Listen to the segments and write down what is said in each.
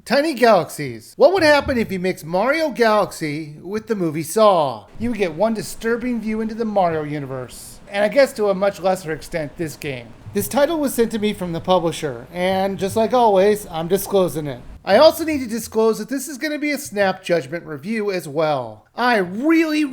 Tiny Galaxies. What would happen if you mix Mario Galaxy with the movie Saw? You would get one disturbing view into the Mario universe. And I guess to a much lesser extent, this game. This title was sent to me from the publisher, and just like always, I'm disclosing it. I also need to disclose that this is going to be a snap judgment review as well. I really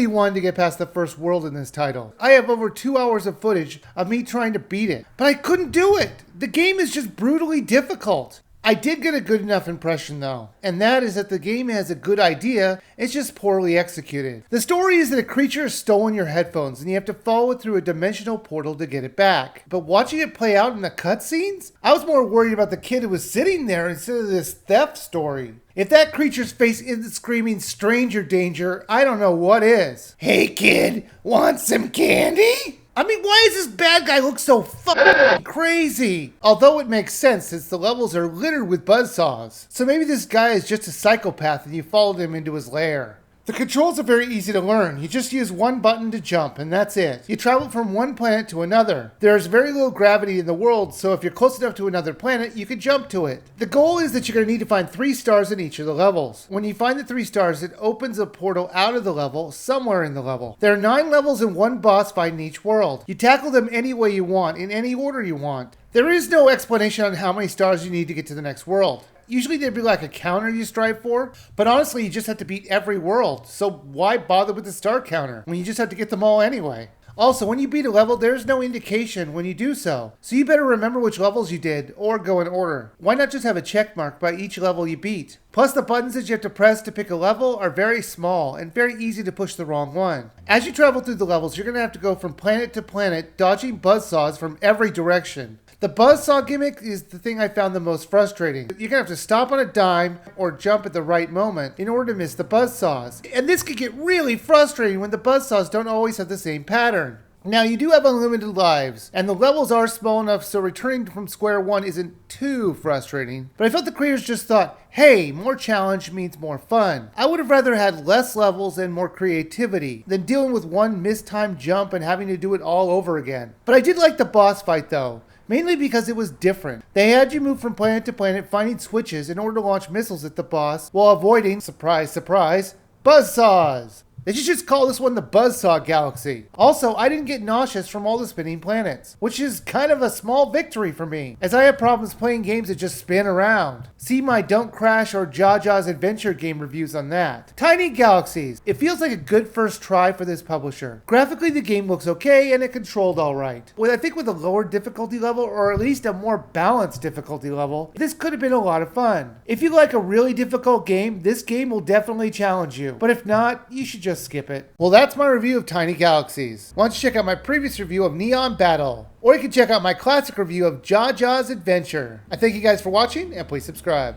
wanted to get past the first world in this title. I have over 2 hours of footage of me trying to beat it, but I couldn't do it. The game is just brutally difficult. I did get a good enough impression though, and that is that the game has a good idea, it's just poorly executed. The story is that a creature has stolen your headphones and you have to follow it through a dimensional portal to get it back. But watching it play out in the cutscenes, I was more worried about the kid who was sitting there instead of this theft story. If that creature's face isn't screaming stranger danger, I don't know what is. Hey kid, want some candy? I mean, why does this bad guy look so fucking crazy? Although it makes sense since the levels are littered with buzzsaws. So maybe this guy is just a psychopath and you followed him into his lair. The controls are very easy to learn. You just use one button to jump and that's it. You travel from one planet to another. There is very little gravity in the world, so if you're close enough to another planet, you can jump to it. The goal is that you're going to need to find 3 stars in each of the levels. When you find the 3 stars, it opens a portal out of the level, somewhere in the level. There are 9 levels and 1 boss fight in each world. You tackle them any way you want, in any order you want. There is no explanation on how many stars you need to get to the next world. Usually there'd be like a counter you strive for, but honestly you just have to beat every world, so why bother with the star counter when you just have to get them all anyway? Also, when you beat a level, there's no indication when you do so you better remember which levels you did, or go in order. Why not just have a check mark by each level you beat? Plus the buttons that you have to press to pick a level are very small and very easy to push the wrong one. As you travel through the levels, you're going to have to go from planet to planet, dodging buzzsaws from every direction. The buzzsaw gimmick is the thing I found the most frustrating. You're gonna have to stop on a dime or jump at the right moment in order to miss the buzzsaws. And this could get really frustrating when the buzzsaws don't always have the same pattern. Now you do have unlimited lives, and the levels are small enough so returning from square one isn't too frustrating. But I felt the creators just thought, hey, more challenge means more fun. I would have rather had less levels and more creativity than dealing with one mistimed jump and having to do it all over again. But I did like the boss fight though. Mainly because it was different. They had you move from planet to planet finding switches in order to launch missiles at the boss while avoiding, surprise, surprise, buzzsaws. They should just call this one the Buzzsaw Galaxy. Also, I didn't get nauseous from all the spinning planets, which is kind of a small victory for me, as I have problems playing games that just spin around. See my Don't Crash or Jaja's Adventure game reviews on that. Tiny Galaxies. It feels like a good first try for this publisher. Graphically, the game looks okay and it controlled alright. I think with a lower difficulty level, or at least a more balanced difficulty level, this could have been a lot of fun. If you like a really difficult game, this game will definitely challenge you. But if not, you should just skip it. Well, that's my review of Tiny Galaxies. Why don't you check out my previous review of Neon Battle, or you can check out my classic review of Jaja's Adventure. I thank you guys for watching, and please subscribe.